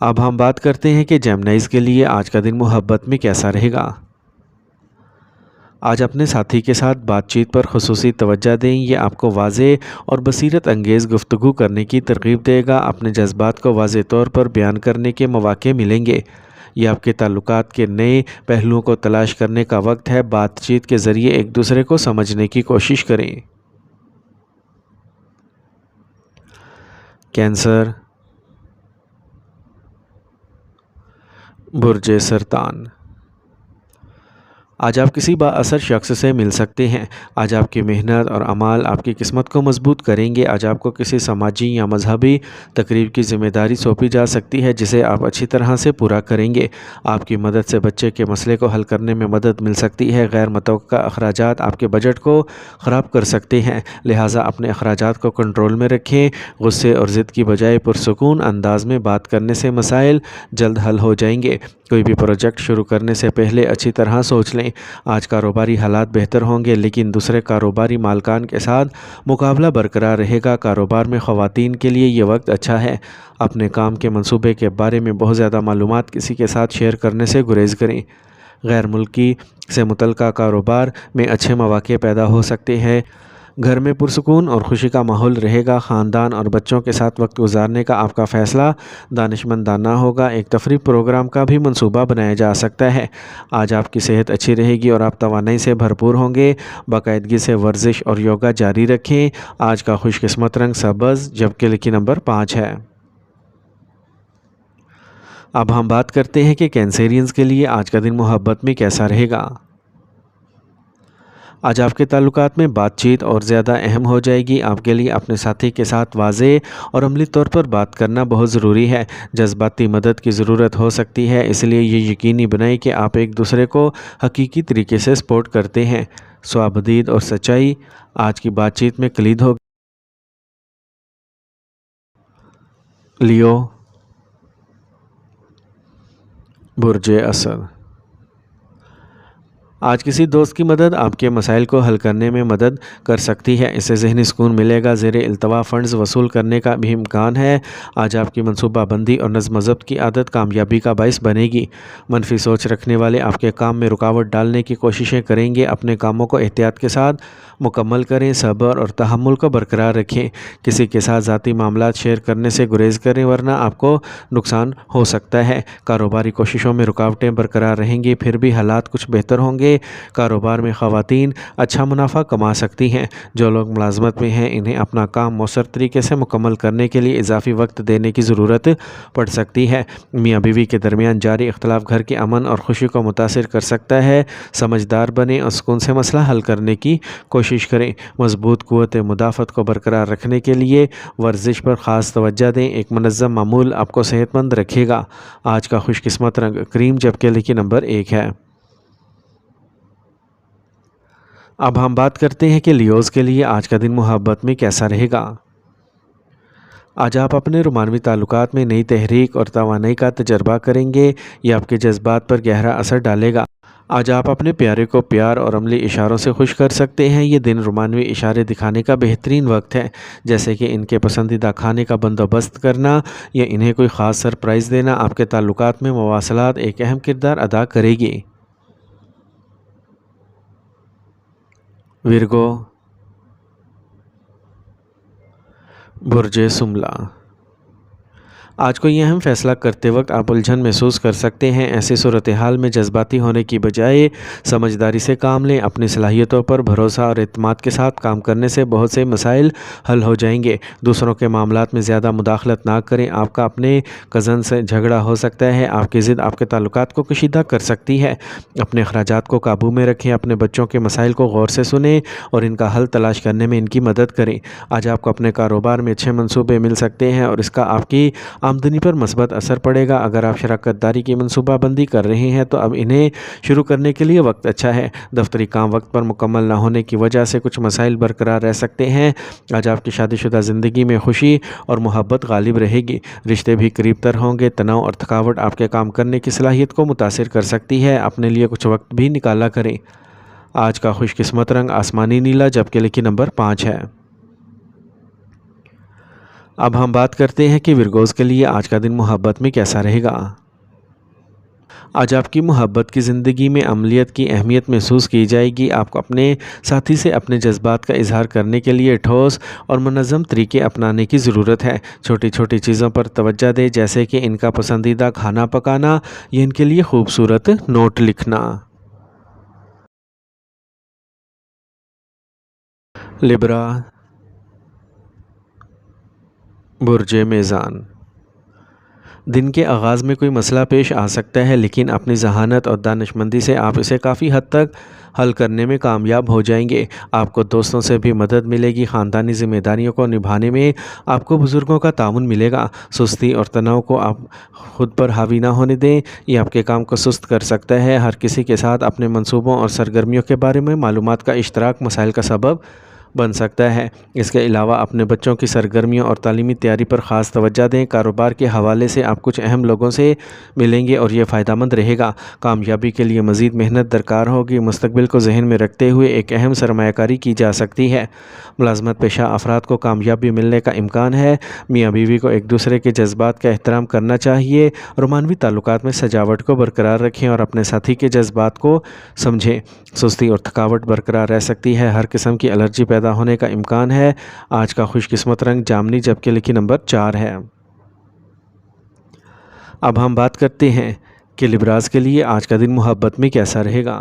اب ہم بات کرتے ہیں کہ جیمنائز کے لیے آج کا دن محبت میں کیسا رہے گا۔ آج اپنے ساتھی کے ساتھ بات چیت پر خصوصی توجہ دیں، یہ آپ کو واضح اور بصیرت انگیز گفتگو کرنے کی ترغیب دے گا۔ اپنے جذبات کو واضح طور پر بیان کرنے کے مواقع ملیں گے۔ یہ آپ کے تعلقات کے نئے پہلوؤں کو تلاش کرنے کا وقت ہے۔ بات چیت کے ذریعے ایک دوسرے کو سمجھنے کی کوشش کریں۔ کینسر، برج سرطان۔ آج آپ کسی با اثر شخص سے مل سکتے ہیں۔ آج آپ کی محنت اور اعمال آپ کی قسمت کو مضبوط کریں گے۔ آج آپ کو کسی سماجی یا مذہبی تقریب کی ذمہ داری سونپی جا سکتی ہے جسے آپ اچھی طرح سے پورا کریں گے۔ آپ کی مدد سے بچے کے مسئلے کو حل کرنے میں مدد مل سکتی ہے۔ غیر متوقع اخراجات آپ کے بجٹ کو خراب کر سکتے ہیں، لہٰذا اپنے اخراجات کو کنٹرول میں رکھیں۔ غصے اور ضد کی بجائے پرسکون انداز میں بات کرنے سے مسائل جلد حل ہو جائیں گے۔ کوئی بھی پروجیکٹ شروع کرنے سے پہلے اچھی طرح سوچ لیں۔ آج کاروباری حالات بہتر ہوں گے لیکن دوسرے کاروباری مالکان کے ساتھ مقابلہ برقرار رہے گا۔ کاروبار میں خواتین کے لیے یہ وقت اچھا ہے۔ اپنے کام کے منصوبے کے بارے میں بہت زیادہ معلومات کسی کے ساتھ شیئر کرنے سے گریز کریں۔ غیر ملکی سے متعلقہ کاروبار میں اچھے مواقع پیدا ہو سکتے ہیں۔ گھر میں پرسکون اور خوشی کا ماحول رہے گا۔ خاندان اور بچوں کے ساتھ وقت گزارنے کا آپ کا فیصلہ دانشمندانہ ہوگا۔ ایک تفریح پروگرام کا بھی منصوبہ بنایا جا سکتا ہے۔ آج آپ کی صحت اچھی رہے گی اور آپ توانائی سے بھرپور ہوں گے۔ باقاعدگی سے ورزش اور یوگا جاری رکھیں۔ آج کا خوش قسمت رنگ سبز جبکہ لکی نمبر 5 ہے۔ اب ہم بات کرتے ہیں کہ کینسیرینز کے لیے آج کا دن محبت میں کیسا رہے گا۔ آج آپ کے تعلقات میں بات چیت اور زیادہ اہم ہو جائے گی۔ آپ کے لیے اپنے ساتھی کے ساتھ واضح اور عملی طور پر بات کرنا بہت ضروری ہے۔ جذباتی مدد کی ضرورت ہو سکتی ہے، اس لیے یہ یقینی بنائیں کہ آپ ایک دوسرے کو حقیقی طریقے سے سپورٹ کرتے ہیں۔ صوابدید اور سچائی آج کی بات چیت میں کلید ہوگی۔ لیو، برج اسد۔ آج کسی دوست کی مدد آپ کے مسائل کو حل کرنے میں مدد کر سکتی ہے، اس سے ذہنی سکون ملے گا۔ زیر التوا فنڈز وصول کرنے کا بھی امکان ہے۔ آج آپ کی منصوبہ بندی اور نظم و ضبط کی عادت کامیابی کا باعث بنے گی۔ منفی سوچ رکھنے والے آپ کے کام میں رکاوٹ ڈالنے کی کوششیں کریں گے۔ اپنے کاموں کو احتیاط کے ساتھ مکمل کریں۔ صبر اور تحمل کو برقرار رکھیں۔ کسی کے ساتھ ذاتی معاملات شیئر کرنے سے گریز کریں ورنہ آپ کو نقصان ہو سکتا ہے۔ کاروباری کوششوں میں رکاوٹیں برقرار رہیں گی، پھر بھی حالات کچھ بہتر ہوں گے۔ کاروبار میں خواتین اچھا منافع کما سکتی ہیں۔ جو لوگ ملازمت میں ہیں انہیں اپنا کام مؤثر طریقے سے مکمل کرنے کے لیے اضافی وقت دینے کی ضرورت پڑ سکتی ہے۔ میاں بیوی کے درمیان جاری اختلاف گھر کے امن اور خوشی کو متاثر کر سکتا ہے۔ سمجھدار بنیں اور سکون سے مسئلہ حل کرنے کی کوشش کریں۔ مضبوط قوت مدافعت کو برقرار رکھنے کے لیے ورزش پر خاص توجہ دیں۔ ایک منظم معمول آپ کو صحت مند رکھے گا۔ آج کا خوش قسمت رنگ کریم جبکہ لکی نمبر 1 ہے۔ اب ہم بات کرتے ہیں کہ لیوز کے لیے آج کا دن محبت میں کیسا رہے گا۔ آج آپ اپنے رومانوی تعلقات میں نئی تحریک اور توانائی کا تجربہ کریں گے، یہ آپ کے جذبات پر گہرا اثر ڈالے گا۔ آج آپ اپنے پیارے کو پیار اور عملی اشاروں سے خوش کر سکتے ہیں۔ یہ دن رومانوی اشارے دکھانے کا بہترین وقت ہے، جیسے کہ ان کے پسندیدہ کھانے کا بندوبست کرنا یا انہیں کوئی خاص سرپرائز دینا۔ آپ کے تعلقات میں مواصلات ایک اہم کردار ادا کرے گی۔ ورگو، برج شملہ۔ آج کوئی اہم فیصلہ کرتے وقت آپ الجھن محسوس کر سکتے ہیں۔ ایسی صورتحال میں جذباتی ہونے کی بجائے سمجھداری سے کام لیں۔ اپنی صلاحیتوں پر بھروسہ اور اعتماد کے ساتھ کام کرنے سے بہت سے مسائل حل ہو جائیں گے۔ دوسروں کے معاملات میں زیادہ مداخلت نہ کریں۔ آپ کا اپنے کزن سے جھگڑا ہو سکتا ہے۔ آپ کی ضد آپ کے تعلقات کو کشیدہ کر سکتی ہے۔ اپنے اخراجات کو قابو میں رکھیں۔ اپنے بچوں کے مسائل کو غور سے سنیں اور ان کا حل تلاش کرنے میں ان کی مدد کریں۔ آج آپ کو اپنے کاروبار میں اچھے منصوبے مل سکتے ہیں اور اس کا آپ کی آمدنی پر مثبت اثر پڑے گا۔ اگر آپ شراکت داری کی منصوبہ بندی کر رہے ہیں تو اب انہیں شروع کرنے کے لیے وقت اچھا ہے۔ دفتری کام وقت پر مکمل نہ ہونے کی وجہ سے کچھ مسائل برقرار رہ سکتے ہیں۔ آج آپ کی شادی شدہ زندگی میں خوشی اور محبت غالب رہے گی۔ رشتے بھی قریب تر ہوں گے۔ تناؤ اور تھکاوٹ آپ کے کام کرنے کی صلاحیت کو متاثر کر سکتی ہے۔ اپنے لیے کچھ وقت بھی نکالا کریں۔ آج کا خوش قسمت رنگ آسمانی نیلا جبکہ لکی نمبر 5 ہے۔ اب ہم بات کرتے ہیں کہ ورگوز کے لیے آج کا دن محبت میں کیسا رہے گا۔ آج آپ کی محبت کی زندگی میں عملیت کی اہمیت محسوس کی جائے گی۔ آپ کو اپنے ساتھی سے اپنے جذبات کا اظہار کرنے کے لیے ٹھوس اور منظم طریقے اپنانے کی ضرورت ہے۔ چھوٹی چھوٹی چیزوں پر توجہ دیں، جیسے کہ ان کا پسندیدہ کھانا پکانا یا ان کے لیے خوبصورت نوٹ لکھنا۔ لبرا، برج میزان۔ دن کے آغاز میں کوئی مسئلہ پیش آ سکتا ہے، لیکن اپنی ذہانت اور دانشمندی سے آپ اسے کافی حد تک حل کرنے میں کامیاب ہو جائیں گے۔ آپ کو دوستوں سے بھی مدد ملے گی۔ خاندانی ذمہ داریوں کو نبھانے میں آپ کو بزرگوں کا تعاون ملے گا۔ سستی اور تناؤ کو آپ خود پر حاوی نہ ہونے دیں، یہ آپ کے کام کو سست کر سکتا ہے۔ ہر کسی کے ساتھ اپنے منصوبوں اور سرگرمیوں کے بارے میں معلومات کا اشتراک مسائل کا سبب بن سکتا ہے۔ اس کے علاوہ اپنے بچوں کی سرگرمیوں اور تعلیمی تیاری پر خاص توجہ دیں۔ کاروبار کے حوالے سے آپ کچھ اہم لوگوں سے ملیں گے اور یہ فائدہ مند رہے گا۔ کامیابی کے لیے مزید محنت درکار ہوگی۔ مستقبل کو ذہن میں رکھتے ہوئے ایک اہم سرمایہ کاری کی جا سکتی ہے۔ ملازمت پیشہ افراد کو کامیابی ملنے کا امکان ہے۔ میاں بیوی کو ایک دوسرے کے جذبات کا احترام کرنا چاہیے۔ رومانوی تعلقات میں سجاوٹ کو برقرار رکھیں اور اپنے ساتھی کے جذبات کو سمجھیں۔ سستی اور تھکاوٹ برقرار رہ سکتی ہے۔ ہر قسم کی الرجی پیدا ہونے کا امکان ہے۔ آج کا خوش قسمت رنگ جامنی، جبکہ لکی نمبر 4 ہے۔ اب ہم بات کرتے ہیں کہ لبراز کے لیے آج کا دن محبت میں کیسا رہے گا۔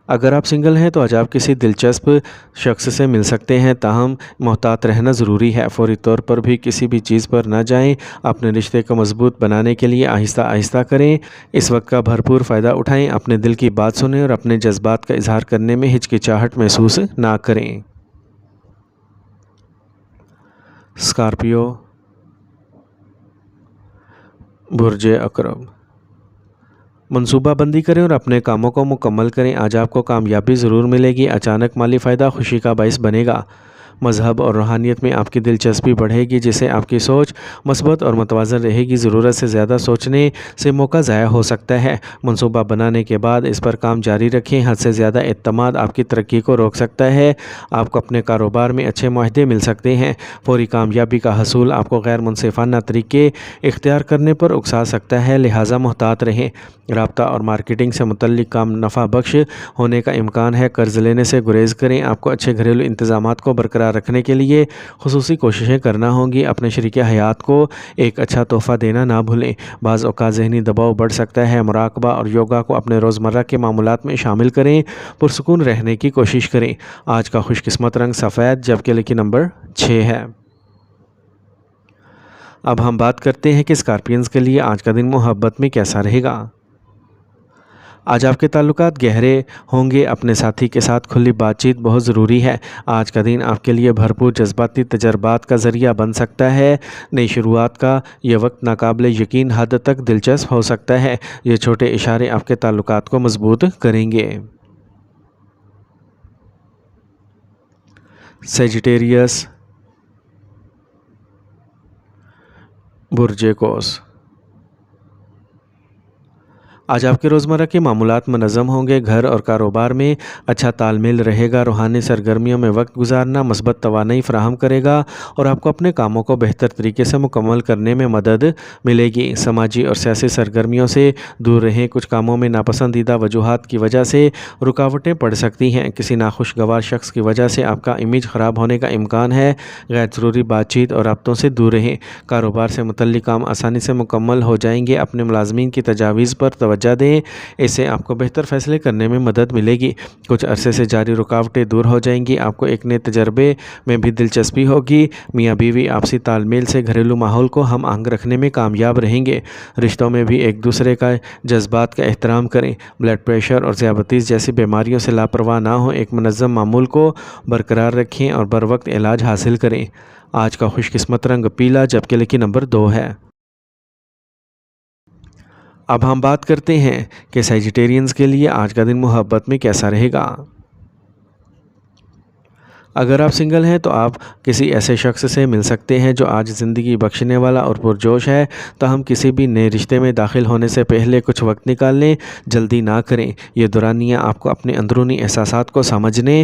اگر آپ سنگل ہیں تو آج آپ کسی دلچسپ شخص سے مل سکتے ہیں، تاہم محتاط رہنا ضروری ہے۔ فوری طور پر بھی کسی بھی چیز پر نہ جائیں۔ اپنے رشتے کو مضبوط بنانے کے لیے آہستہ آہستہ کریں۔ اس وقت کا بھرپور فائدہ اٹھائیں۔ اپنے دل کی بات سنیں اور اپنے جذبات کا اظہار کرنے میں ہچکچاہٹ محسوس نہ کریں۔ اسکارپیو، برج عقرب۔ منصوبہ بندی کریں اور اپنے کاموں کو مکمل کریں۔ آج آپ کو کامیابی ضرور ملے گی۔ اچانک مالی فائدہ خوشی کا باعث بنے گا۔ مذہب اور روحانیت میں آپ کی دلچسپی بڑھے گی، جس سے آپ کی سوچ مثبت اور متوازن رہے گی۔ ضرورت سے زیادہ سوچنے سے موقع ضائع ہو سکتا ہے۔ منصوبہ بنانے کے بعد اس پر کام جاری رکھیں۔ حد سے زیادہ اعتماد آپ کی ترقی کو روک سکتا ہے۔ آپ کو اپنے کاروبار میں اچھے معاہدے مل سکتے ہیں۔ فوری کامیابی کا حصول آپ کو غیر منصفانہ طریقے اختیار کرنے پر اکسا سکتا ہے، لہٰذا محتاط رہیں۔ رابطہ اور مارکیٹنگ سے متعلق کام نفع بخش ہونے کا امکان ہے۔ قرض لینے سے گریز کریں۔ آپ کو اچھے گھریلو انتظامات کو برقرار رکھنے کے لیے خصوصی کوششیں کرنا ہوں گی۔ اپنے شریک حیات کو ایک اچھا تحفہ دینا نہ بھولیں۔ بعض اوقات ذہنی دباؤ بڑھ سکتا ہے۔ مراقبہ اور یوگا کو اپنے روزمرہ کے معمولات میں شامل کریں۔ پرسکون رہنے کی کوشش کریں۔ آج کا خوش قسمت رنگ سفید، جبکہ لکی نمبر 6 ہے۔ اب ہم بات کرتے ہیں کہ اسکارپینز کے لیے آج کا دن محبت میں کیسا رہے گا۔ آج آپ کے تعلقات گہرے ہوں گے۔ اپنے ساتھی کے ساتھ کھلی بات چیت بہت ضروری ہے۔ آج کا دن آپ کے لیے بھرپور جذباتی تجربات کا ذریعہ بن سکتا ہے۔ نئی شروعات کا یہ وقت ناقابل یقین حد تک دلچسپ ہو سکتا ہے۔ یہ چھوٹے اشارے آپ کے تعلقات کو مضبوط کریں گے۔ سیجیٹیریس، برج قوس۔ آج آپ کے روزمرہ کے معمولات منظم ہوں گے۔ گھر اور کاروبار میں اچھا تال میل رہے گا۔ روحانی سرگرمیوں میں وقت گزارنا مثبت توانائی فراہم کرے گا اور آپ کو اپنے کاموں کو بہتر طریقے سے مکمل کرنے میں مدد ملے گی۔ سماجی اور سیاسی سرگرمیوں سے دور رہیں۔ کچھ کاموں میں ناپسندیدہ وجوہات کی وجہ سے رکاوٹیں پڑ سکتی ہیں۔ کسی ناخوشگوار شخص کی وجہ سے آپ کا امیج خراب ہونے کا امکان ہے۔ غیر ضروری بات چیت اور رابطوں سے دور رہیں۔ کاروبار سے متعلق کام آسانی سے مکمل ہو جائیں گے۔ اپنے ملازمین کی تجاویز پر توجہ دیں، اس سے آپ کو بہتر فیصلے کرنے میں مدد ملے گی۔ کچھ عرصے سے جاری رکاوٹیں دور ہو جائیں گی۔ آپ کو ایک نئے تجربے میں بھی دلچسپی ہوگی۔ میاں بیوی آپسی تال میل سے گھریلو ماحول کو ہم آہنگ رکھنے میں کامیاب رہیں گے۔ رشتوں میں بھی ایک دوسرے کا جذبات کا احترام کریں۔ بلڈ پریشر اور ذیابیطس جیسی بیماریوں سے لاپرواہ نہ ہوں۔ ایک منظم معمول کو برقرار رکھیں اور بروقت علاج حاصل کریں۔ آج کا خوش قسمت رنگ پیلا، جبکہ لکی نمبر 2 ہے۔ اب ہم بات کرتے ہیں کہ سیجیٹیرینز کے لیے آج کا دن محبت میں کیسا رہے گا۔ اگر آپ سنگل ہیں تو آپ کسی ایسے شخص سے مل سکتے ہیں جو آج زندگی بخشنے والا اور پرجوش ہے، تاہم کسی بھی نئے رشتے میں داخل ہونے سے پہلے کچھ وقت نکال لیں، جلدی نہ کریں۔ یہ دورانیہ آپ کو اپنے اندرونی احساسات کو سمجھنے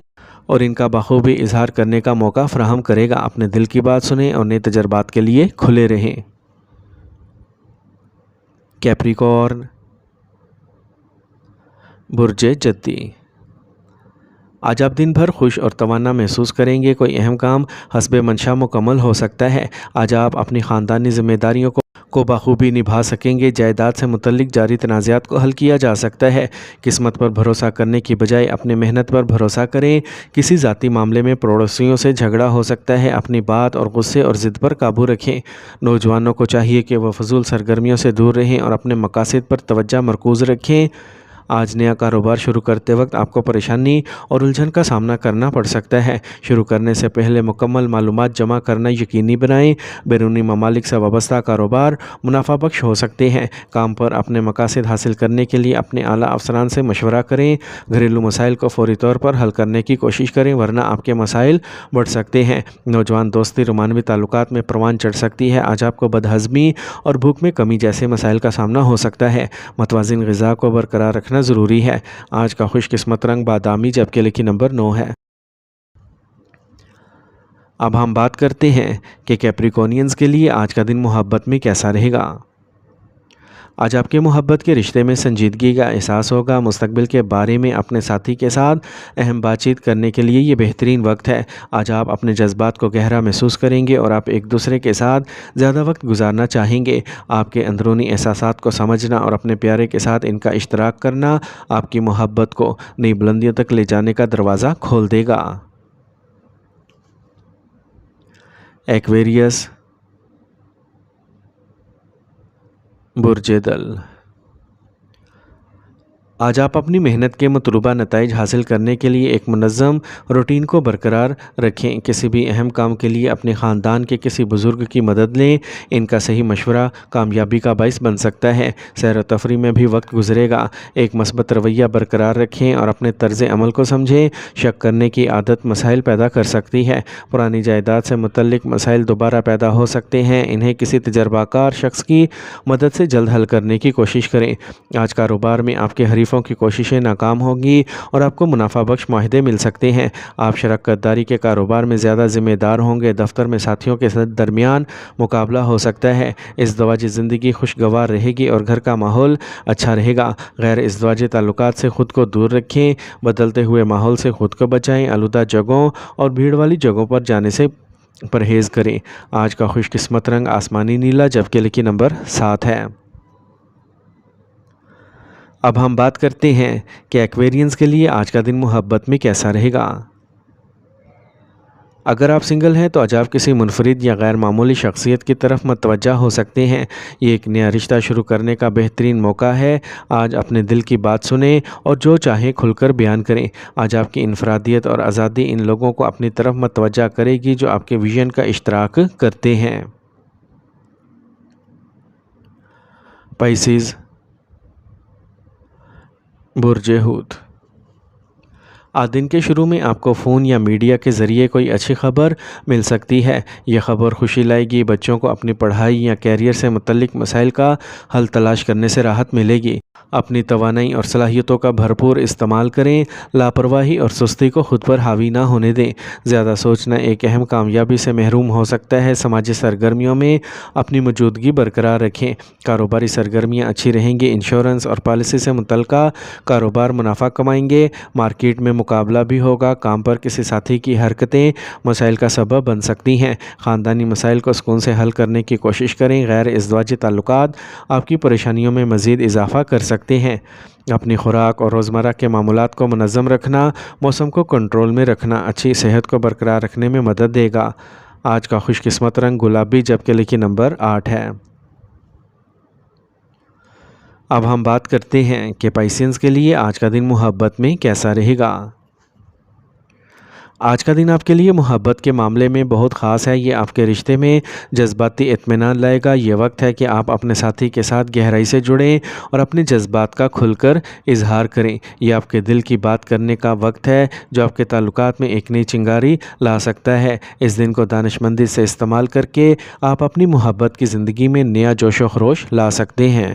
اور ان کا بخوبی اظہار کرنے کا موقع فراہم کرے گا۔ اپنے دل کی بات سنیں اور نئے تجربات کے لیے کھلے رہیں۔ کیپریکارن، برج جدی، آج آپ دن بھر خوش اور توانا محسوس کریں گے۔ کوئی اہم کام حسب منشا مکمل ہو سکتا ہے۔ آج آپ اپنی خاندانی ذمہ داریوں کو بخوبی نبھا سکیں گے۔ جائیداد سے متعلق جاری تنازعات کو حل کیا جا سکتا ہے۔ قسمت پر بھروسہ کرنے کی بجائے اپنی محنت پر بھروسہ کریں۔ کسی ذاتی معاملے میں پڑوسیوں سے جھگڑا ہو سکتا ہے۔ اپنی بات اور غصے اور ضد پر قابو رکھیں۔ نوجوانوں کو چاہیے کہ وہ فضول سرگرمیوں سے دور رہیں اور اپنے مقاصد پر توجہ مرکوز رکھیں۔ آج نیا کاروبار شروع کرتے وقت آپ کو پریشانی اور الجھن کا سامنا کرنا پڑ سکتا ہے۔ شروع کرنے سے پہلے مکمل معلومات جمع کرنا یقینی بنائیں۔ بیرونی ممالک سے وابستہ کاروبار منافع بخش ہو سکتے ہیں۔ کام پر اپنے مقاصد حاصل کرنے کے لیے اپنے اعلیٰ افسران سے مشورہ کریں۔ گھریلو مسائل کو فوری طور پر حل کرنے کی کوشش کریں ورنہ آپ کے مسائل بڑھ سکتے ہیں۔ نوجوان دوستی رومانوی تعلقات میں پروان چڑھ سکتی ہے۔ آج آپ کو بدہضمی اور بھوک میں کمی جیسے مسائل کا سامنا ہو سکتا ہے۔ متوازن غذا کو برقرار رکھنا ضروری ہے۔ آج کا خوش قسمت رنگ بادامی جبکہ لکی نمبر 9 ہے۔ اب ہم بات کرتے ہیں کہ کیپریکونینز کے لیے آج کا دن محبت میں کیسا رہے گا۔ آج آپ کے محبت کے رشتے میں سنجیدگی کا احساس ہوگا۔ مستقبل کے بارے میں اپنے ساتھی کے ساتھ اہم بات چیت کرنے کے لیے یہ بہترین وقت ہے۔ آج آپ اپنے جذبات کو گہرا محسوس کریں گے اور آپ ایک دوسرے کے ساتھ زیادہ وقت گزارنا چاہیں گے۔ آپ کے اندرونی احساسات کو سمجھنا اور اپنے پیارے کے ساتھ ان کا اشتراک کرنا آپ کی محبت کو نئی بلندیوں تک لے جانے کا دروازہ کھول دے گا۔ ایکویریس، برج دل، آج آپ اپنی محنت کے مطلوبہ نتائج حاصل کرنے کے لیے ایک منظم روٹین کو برقرار رکھیں۔ کسی بھی اہم کام کے لیے اپنے خاندان کے کسی بزرگ کی مدد لیں۔ ان کا صحیح مشورہ کامیابی کا باعث بن سکتا ہے۔ سیر و تفریح میں بھی وقت گزرے گا۔ ایک مثبت رویہ برقرار رکھیں اور اپنے طرز عمل کو سمجھیں۔ شک کرنے کی عادت مسائل پیدا کر سکتی ہے۔ پرانی جائیداد سے متعلق مسائل دوبارہ پیدا ہو سکتے ہیں۔ انہیں کسی تجربہ کار شخص کی مدد سے جلد حل کرنے کی کوشش کریں۔ آج کاروبار میں آپ کے حریفوں کی کوششیں ناکام ہوں گی اور آپ کو منافع بخش معاہدے مل سکتے ہیں۔ آپ شراکت داری کے کاروبار میں زیادہ ذمہ دار ہوں گے۔ دفتر میں ساتھیوں کے درمیان مقابلہ ہو سکتا ہے۔ ازدواجی زندگی خوشگوار رہے گی اور گھر کا ماحول اچھا رہے گا۔ غیر ازدواجی تعلقات سے خود کو دور رکھیں۔ بدلتے ہوئے ماحول سے خود کو بچائیں۔ آلودہ جگہوں اور بھیڑ والی جگہوں پر جانے سے پرہیز کریں۔ آج کا خوش قسمت رنگ آسمانی نیلا جبکہ لکی نمبر 7 ہے۔ اب ہم بات کرتے ہیں کہ ایکویرینز کے لیے آج کا دن محبت میں کیسا رہے گا۔ اگر آپ سنگل ہیں تو آج آپ کسی منفرد یا غیر معمولی شخصیت کی طرف متوجہ ہو سکتے ہیں۔ یہ ایک نیا رشتہ شروع کرنے کا بہترین موقع ہے۔ آج اپنے دل کی بات سنیں اور جو چاہیں کھل کر بیان کریں۔ آج آپ کی انفرادیت اور آزادی ان لوگوں کو اپنی طرف متوجہ کرے گی جو آپ کے ویژن کا اشتراک کرتے ہیں۔ پائسیز، برج حوت، آج دن کے شروع میں آپ کو فون یا میڈیا کے ذریعے کوئی اچھی خبر مل سکتی ہے۔ یہ خبر خوشی لائے گی۔ بچوں کو اپنی پڑھائی یا کیریئر سے متعلق مسائل کا حل تلاش کرنے سے راحت ملے گی۔ اپنی توانائی اور صلاحیتوں کا بھرپور استعمال کریں۔ لاپرواہی اور سستی کو خود پر حاوی نہ ہونے دیں۔ زیادہ سوچنا ایک اہم کامیابی سے محروم ہو سکتا ہے۔ سماجی سرگرمیوں میں اپنی موجودگی برقرار رکھیں۔ کاروباری سرگرمیاں اچھی رہیں گی۔ انشورنس اور پالیسی سے متعلقہ کاروبار منافع کمائیں گے۔ مارکیٹ میں مقابلہ بھی ہوگا۔ کام پر کسی ساتھی کی حرکتیں مسائل کا سبب بن سکتی ہیں۔ خاندانی مسائل کو سکون سے حل کرنے کی کوشش کریں۔ غیر ازدواجی تعلقات آپ کی پریشانیوں میں مزید اضافہ کر سکتے ہیں۔ اپنی خوراک اور روزمرہ کے معمولات کو منظم رکھنا، موسم کو کنٹرول میں رکھنا اچھی صحت کو برقرار رکھنے میں مدد دے گا۔ آج کا خوش قسمت رنگ گلابی جبکہ لکی نمبر 8 ہے۔ اب ہم بات کرتے ہیں کہ پائسینز کے لیے آج کا دن محبت میں کیسا رہے گا۔ آج کا دن آپ کے لیے محبت کے معاملے میں بہت خاص ہے۔ یہ آپ کے رشتے میں جذباتی اطمینان لائے گا۔ یہ وقت ہے کہ آپ اپنے ساتھی کے ساتھ گہرائی سے جڑیں اور اپنے جذبات کا کھل کر اظہار کریں۔ یہ آپ کے دل کی بات کرنے کا وقت ہے جو آپ کے تعلقات میں ایک نئی چنگاری لا سکتا ہے۔ اس دن کو دانشمندی سے استعمال کر کے آپ اپنی محبت کی زندگی میں نیا جوش و خروش لا سکتے ہیں۔